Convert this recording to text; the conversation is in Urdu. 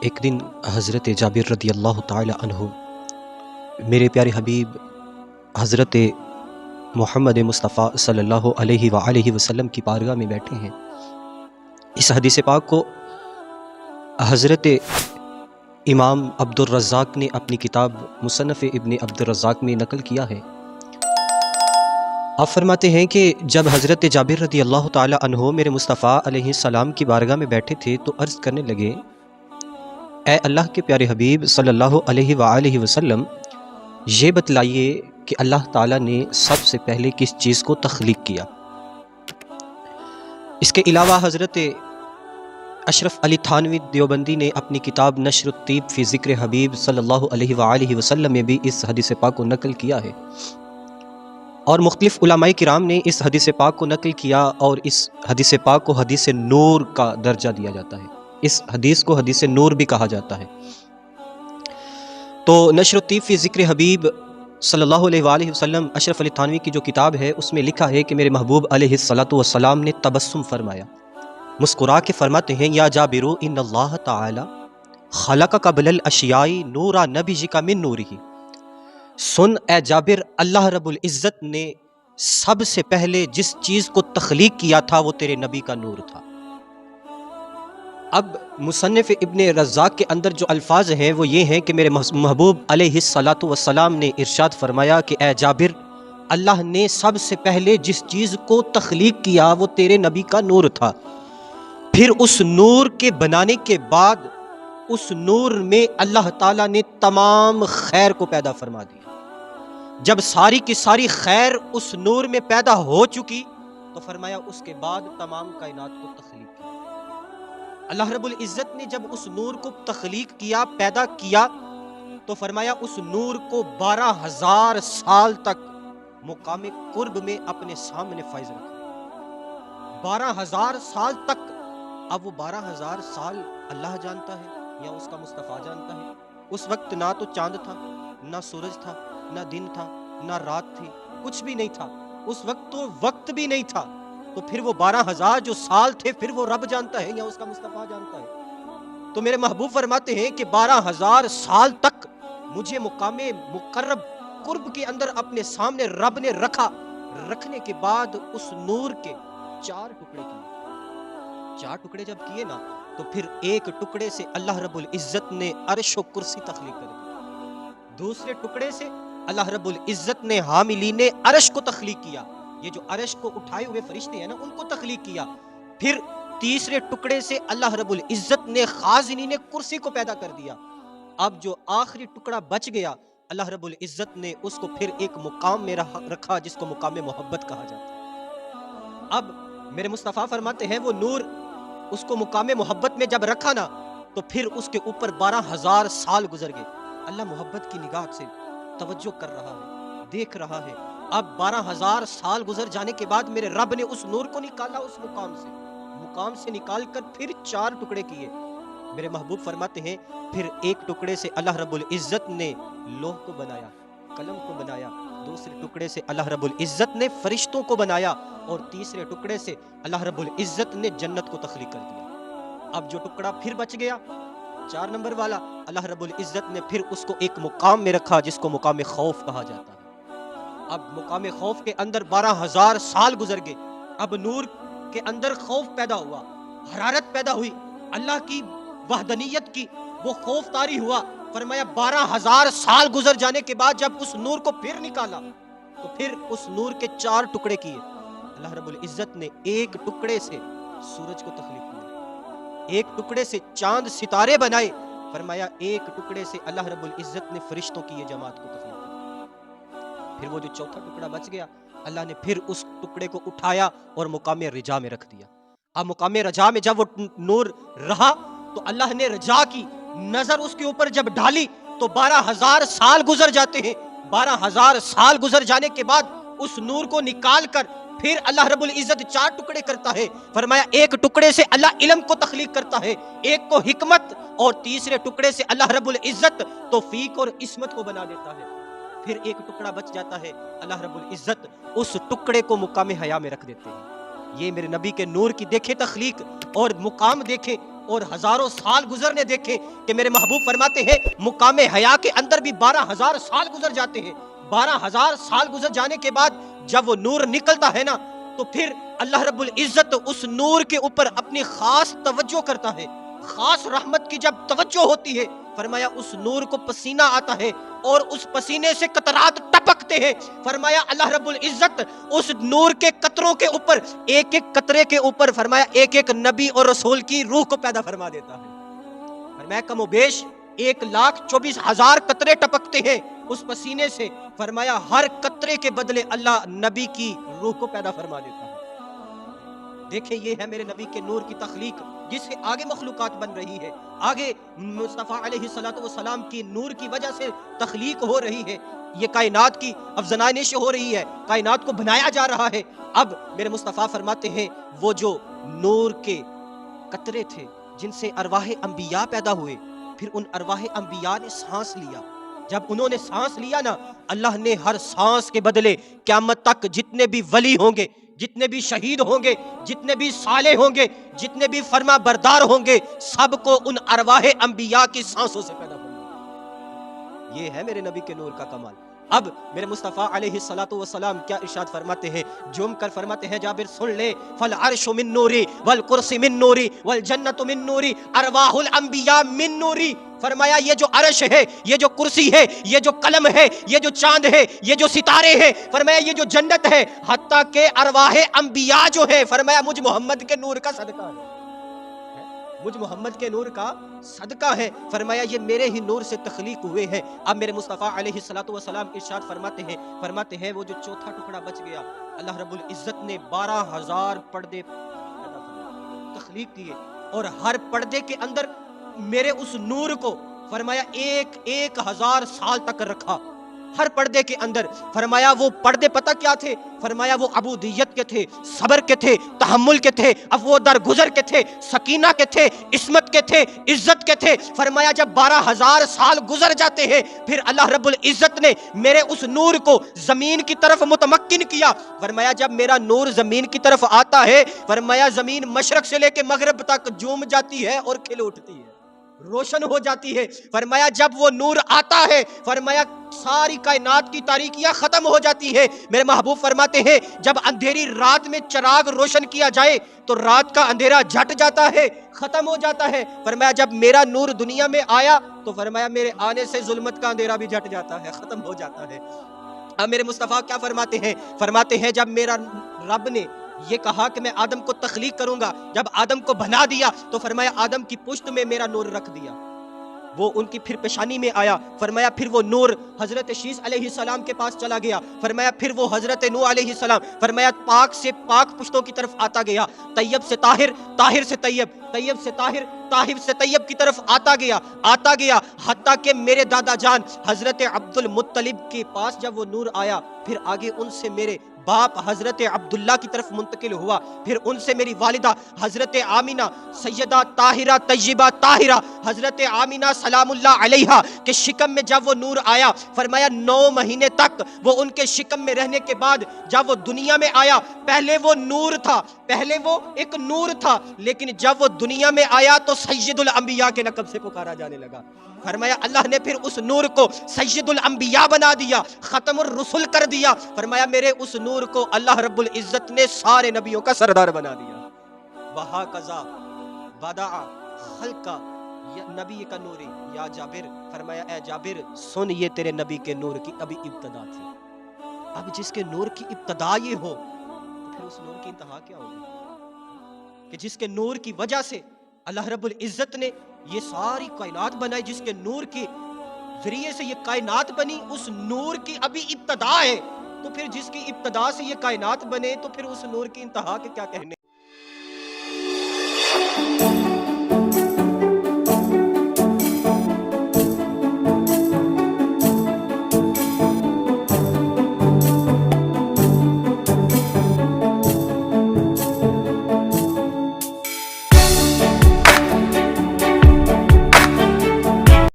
ایک دن حضرت جابر رضی اللہ تعالی عنہ میرے پیارے حبیب حضرت محمد مصطفیٰ صلی اللہ علیہ وآلہ وسلم کی بارگاہ میں بیٹھے ہیں۔ اس حدیث پاک کو حضرت امام عبد الرزاق نے اپنی کتاب مصنف ابن عبد الرزاق میں نقل کیا ہے۔ آپ فرماتے ہیں کہ جب حضرت جابر رضی اللہ تعالی عنہ میرے مصطفیٰ علیہ السلام کی بارگاہ میں بیٹھے تھے تو عرض کرنے لگے، اے اللہ کے پیارے حبیب صلی اللہ علیہ وآلہ وسلم، یہ بتلائیے کہ اللہ تعالیٰ نے سب سے پہلے کس چیز کو تخلیق کیا۔ اس کے علاوہ حضرت اشرف علی تھانوی دیوبندی نے اپنی کتاب نشر الطیب فی ذکر حبیب صلی اللہ علیہ وآلہ وسلم میں بھی اس حدیث پاک کو نقل کیا ہے، اور مختلف علماء کرام نے اس حدیث پاک کو نقل کیا، اور اس حدیث پاک کو حدیث نور کا درجہ دیا جاتا ہے۔ اس حدیث کو حدیث نور بھی کہا جاتا ہے۔ تو نشر الطیب فی ذکر حبیب صلی اللہ علیہ وآلہ وسلم اشرف علی تھانوی کی جو کتاب ہے اس میں لکھا ہے کہ میرے محبوب علیہ الصلوۃ والسلام نے تبسم فرمایا، مسکرا کے فرماتے ہیں، یا جابر ان اللہ تعالی خلق قبل الاشیاء نورا نبیک من نورہ، سن اے جابر، اللہ رب العزت نے سب سے پہلے جس چیز کو تخلیق کیا تھا وہ تیرے نبی کا نور تھا۔ اب مصنف ابن رزاق کے اندر جو الفاظ ہیں وہ یہ ہیں کہ میرے محبوب علیہ الصلوۃ والسلام نے ارشاد فرمایا کہ اے جابر، اللہ نے سب سے پہلے جس چیز کو تخلیق کیا وہ تیرے نبی کا نور تھا، پھر اس نور کے بنانے کے بعد اس نور میں اللہ تعالیٰ نے تمام خیر کو پیدا فرما دیا۔ جب ساری کی ساری خیر اس نور میں پیدا ہو چکی تو فرمایا اس کے بعد تمام کائنات کو تخلیق کیا۔ اللہ رب العزت نے جب اس نور کو تخلیق کیا، پیدا کیا، تو فرمایا اس نور کو 12,000 سال تک مقام قرب میں اپنے سامنے فائز رکھا۔ 12,000 سال تک۔ اب وہ 12,000 سال اللہ جانتا ہے یا اس کا مصطفیٰ جانتا ہے؟ اس وقت نہ تو چاند تھا، نہ سورج تھا، نہ دن تھا، نہ رات تھی، کچھ بھی نہیں تھا۔ اس وقت تو وقت بھی نہیں تھا، تو پھر وہ 12,000 جو سال تھے پھر وہ رب جانتا ہے یا اس کا مصطفیٰ جانتا ہے؟ تو میرے محبوب فرماتے ہیں کہ 12,000 سال تک مجھے مقام مقرب قرب کے اندر اپنے سامنے رب نے رکھا۔ رکھنے کے بعد اس نور کے 4 ٹکڑے کیے۔ 4 ٹکڑے جب کیے نا تو پھر ایک ٹکڑے سے اللہ رب العزت نے عرش و کرسی تخلیق کر دی۔ دوسرے ٹکڑے سے اللہ رب العزت نے حاملین عرش کو تخلیق کیا، یہ جو عرش کو اٹھائے ہوئے فرشتے ہیں نا ان کو تخلیق کیا۔ پھر تیسرے ٹکڑے سے اللہ رب العزت نے خازنین کرسی کو پیدا کر دیا۔ اب جو آخری ٹکڑا بچ گیا اللہ رب العزت نے اس کو پھر ایک مقام میں رکھا جس کو مقام محبت کہا جاتا ہے۔ اب میرے مصطفیٰ فرماتے ہیں وہ نور اس کو مقام محبت میں جب رکھا نا تو پھر اس کے اوپر 12,000 سال گزر گئے۔ اللہ محبت کی نگاہ سے توجہ کر رہا ہے، دیکھ رہا ہے۔ اب 12,000 سال گزر جانے کے بعد میرے رب نے اس نور کو نکالا، اس مقام سے نکال کر پھر 4 ٹکڑے کیے۔ میرے محبوب فرماتے ہیں پھر ایک ٹکڑے سے اللہ رب العزت نے لوح کو بنایا، قلم کو بنایا۔ دوسرے ٹکڑے سے اللہ رب العزت نے فرشتوں کو بنایا، اور تیسرے ٹکڑے سے اللہ رب العزت نے جنت کو تخلیق کر دیا۔ اب جو ٹکڑا پھر بچ گیا 4 نمبر والا، اللہ رب العزت نے پھر اس کو ایک مقام میں رکھا جس کو مقام خوف کہا جاتا ہے۔ اب مقام خوف کے اندر 12,000 سال گزر گئے۔ اب نور کے اندر خوف پیدا ہوا، حرارت پیدا ہوئی، اللہ کی وحدانیت کی وہ خوف طاری ہوا۔ فرمایا 12,000 سال گزر جانے کے بعد جب اس نور کو پھر نکالا تو پھر اس نور کے 4 ٹکڑے کیے۔ اللہ رب العزت نے ایک ٹکڑے سے سورج کو تخلیق کیا، ایک ٹکڑے سے چاند ستارے بنائے۔ فرمایا ایک ٹکڑے سے اللہ رب العزت نے فرشتوں کی یہ جماعت کو تخلیق کیا۔ پھر وہ جو چوتھا ٹکڑا بچ گیا اللہ نے پھر اس ٹکڑے کو اٹھایا اور مقام رجا میں رکھ دیا۔ اب مقام رجا میں جب وہ نور رہا تو اللہ نے رجا کی نظر اس کے اوپر جب ڈالی تو 12,000 سال گزر جاتے ہیں۔ 12,000 سال گزر جانے کے بعد اس نور کو نکال کر پھر اللہ رب العزت 4 ٹکڑے کرتا ہے۔ فرمایا ایک ٹکڑے سے اللہ علم کو تخلیق کرتا ہے، ایک کو حکمت، اور تیسرے ٹکڑے سے اللہ رب العزت توفیق اور عصمت کو بنا دیتا ہے۔ پھر ایک ٹکڑا بچ جاتا ہے، اللہ رب العزت اس ٹکڑے کو مقام حیا میں رکھ دیتے ہیں۔ یہ میرے نبی کے نور کی دیکھیں تخلیق اور مقام دیکھیں اور ہزاروں سال گزرنے دیکھیں کہ میرے محبوب فرماتے ہیں مقام حیا کے اندر بھی 12,000 سال گزر جاتے ہیں. 12,000 سال گزر جانے کے بعد جب وہ نور نکلتا ہے نا تو پھر اللہ رب العزت اس نور کے اوپر اپنی خاص توجہ کرتا ہے. خاص رحمت کی جب توجہ ہوتی ہے فرمایا اس نور کو پسینہ آتا ہے اور اس پسینے سے قطرات ٹپکتے ہیں. فرمایا اللہ رب العزت اس نور کے قطروں کے اوپر ایک ایک قطرے کے اوپر فرمایا ایک ایک نبی اور رسول کی روح کو پیدا فرما دیتا ہے. فرمایا کم و بیش 1,24,000 قطرے ٹپکتے ہیں اس پسینے سے. فرمایا ہر قطرے کے بدلے اللہ نبی کی روح کو پیدا فرما دیتا ہے. دیکھیں یہ ہے میرے نبی کے نور کی تخلیق جس سے آگے مخلوقات بن رہی ہے, آگے مصطفیٰ علیہ السلام کی نور کی وجہ سے تخلیق ہو رہی ہے, یہ کائنات کی افزائش ہو رہی ہے, کائنات کو بنایا جا رہا ہے. اب میرے مصطفیٰ فرماتے ہیں وہ جو نور کے قطرے تھے جن سے ارواح انبیاء پیدا ہوئے, پھر ان ارواح انبیاء نے سانس لیا. جب انہوں نے سانس لیا نا اللہ نے ہر سانس کے بدلے قیامت تک جتنے بھی ولی ہوں گے, جتنے بھی شہید ہوں گے, جتنے بھی صالح ہوں گے, جتنے بھی فرما بردار ہوں گے, سب کو ان ارواح انبیاء کی سانسوں سے پیدا فرمایا. یہ ہے میرے نبی کے نور کا کمال. اب میرے مصطفیٰ علیہ السلام کیا ارشاد فرماتے ہیں, جم کر فرماتے ہیں جابر سن لے, فالعرش من نوری والکرسی من نوری والجنت من نوری ارواح الانبیاء من نوری. فرمایا یہ جو عرش ہے, یہ جو کرسی ہے, یہ جو قلم ہے, یہ جو چاند ہے, یہ جو ستارے ہیں, فرمایا یہ جو جنت ہے, حتیٰ کہ ارواح انبیاء جو ہے فرمایا مجھ محمد کے نور کا صدقہ ہے, مجھ محمد کے نور کا صدقہ ہے. فرمایا یہ میرے ہی نور سے تخلیق ہوئے ہیں. اب میرے مصطفیٰ علیہ السلام ارشاد فرماتے ہیں وہ جو چوتھا ٹکڑا بچ گیا اللہ رب العزت نے 12,000 پردے تخلیق کیے اور ہر پردے کے اندر میرے اس نور کو فرمایا 1,000 سال تک رکھا. ہر پردے کے اندر فرمایا وہ پردے پتہ کیا تھے, فرمایا وہ عبودیت کے تھے, صبر کے تھے, تحمل کے تھے, عفو درگزر کے تھے, سکینہ کے تھے, عصمت کے تھے, عزت کے تھے. فرمایا جب 12,000 سال گزر جاتے ہیں پھر اللہ رب العزت نے میرے اس نور کو زمین کی طرف متمکن کیا. فرمایا جب میرا نور زمین کی طرف آتا ہے فرمایا زمین مشرق سے لے کے مغرب تک جھوم جاتی ہے اور کھل اٹھتی ہے, روشن ہو جاتی ہے. فرمایا جب وہ نور آتا ہے فرمایا ساری کائنات کی تاریکیاں ختم ہو جاتی ہے. میرے محبوب فرماتے ہیں جب اندھیری رات میں چراغ روشن کیا جائے تو رات کا اندھیرا جھٹ جاتا ہے, ختم ہو جاتا ہے. فرمایا جب میرا نور دنیا میں آیا تو فرمایا میرے آنے سے ظلمت کا اندھیرا بھی جھٹ جاتا ہے, ختم ہو جاتا ہے. اب میرے مصطفیٰ کیا فرماتے ہیں جب میرا رب نے یہ کہا کہ میں آدم کو تخلیق کروں گا, جب آدم کو بنا دیا تو فرمایا آدم کی پشت میں میرا نور رکھ دیا, وہ ان کی پھر پیشانی میں آیا. فرمایا پھر وہ نور حضرت شیس علیہ السلام کے پاس چلا گیا. فرمایا پھر وہ حضرت نوح علیہ السلام فرمایا پاک سے پاک پشتوں کی طرف آتا گیا, طیب سے طاہر, طاہر سے طیب, طیب سے طاہر, طاہر سے طیب کی طرف آتا گیا حتیٰ کہ میرے دادا جان حضرت عبد المطلب کے پاس جب وہ نور آیا پھر آگے ان سے میرے باپ حضرت عبداللہ کی طرف منتقل ہوا, پھر ان سے میری والدہ حضرت آمینہ سیدہ طاہرہ طیبہ طاہرہ حضرت آمینہ سلام اللہ علیہا کے شکم میں جب وہ نور آیا فرمایا 9 مہینے تک وہ ان کے شکم میں رہنے کے بعد جب وہ دنیا میں آیا پہلے وہ نور تھا, پہلے وہ ایک نور تھا, لیکن جب وہ دنیا میں آیا تو سید الانبیاء کے لقب سے پکارا جانے لگا. فرمایا اللہ نے پھر اس نور کو سید الانبیاء بنا دیا, ختم الرسل کر دیا. فرمایا میرے اس نور کو اللہ رب العزت نے سارے نبیوں کا سردار بنا دیا. وَهَكَذَا بَدَعَ خَلْقَ نبی کا نوری یا جابر. فرمایا اے جابر سن یہ تیرے نبی کے نور کی ابھی ابتدا تھی. اب جس کے نور کی ابتدا یہ ہو تو پھر اس نور کی انتہا کیا ہوگی, کہ جس کے نور کی وجہ سے اللہ رب العزت نے یہ ساری کائنات بنائی, جس کے نور کے ذریعے سے یہ کائنات بنی, اس نور کی ابھی ابتدا ہے. تو پھر جس کی ابتدا سے یہ کائنات بنے تو پھر اس نور کی انتہا کے کیا کہنے.